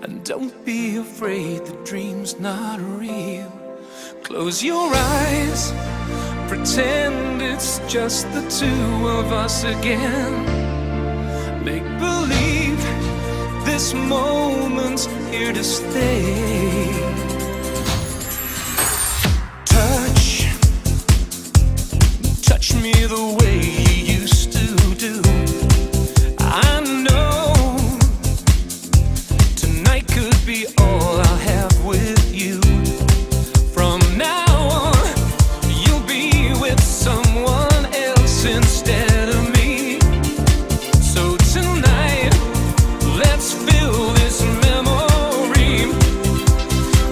And don't be afraid, the dream's not real. Close your eyes, pretend it's just the two of us again. Make believe this moment's here to stay. Touch me the way you used to do. I know tonight could be all I'll have with you. From now on, you'll be with someone else instead of me. So tonight, let's fill this memory.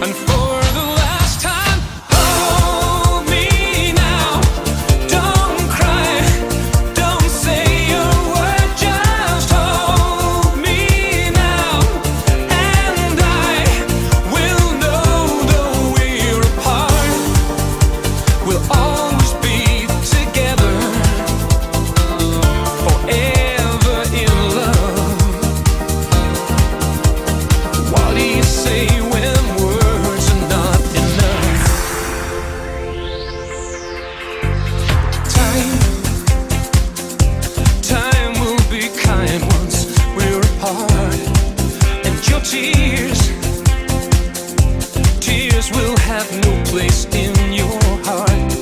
And for the last time, hold me now. Don't cry, don't say a word, just hold me now. And I will know though we're apart, we'll always be together, forever in love. What do you say when words are not enough? Time will be kind once we're apart. And your tears will have no place in your heart.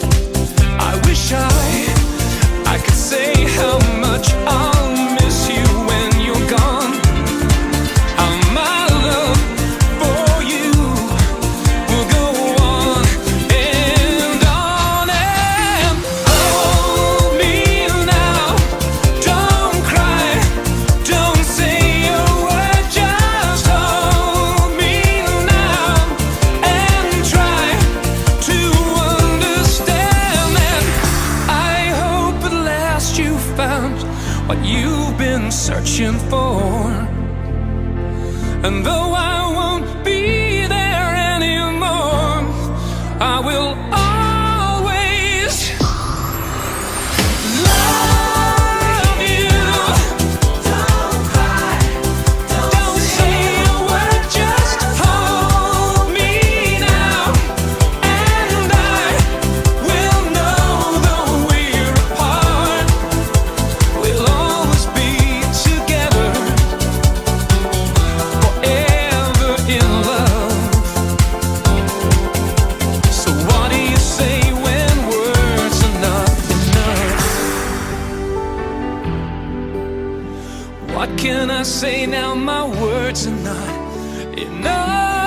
I wish I could say how much I'll miss you when you're gone. How my love for you will go on and on. And hold me now, don't cry, don't say a word, just hold me now. And try to understand. And I hope at last you found what you've been searching for. And though I won't be there anymore, I will always love you. Don't cry, don't say a word, just hold me now. And I will know though we're apart, we'll always be together, forever in love. So what do you say when words are not enough? What can I say now? My words are not enough.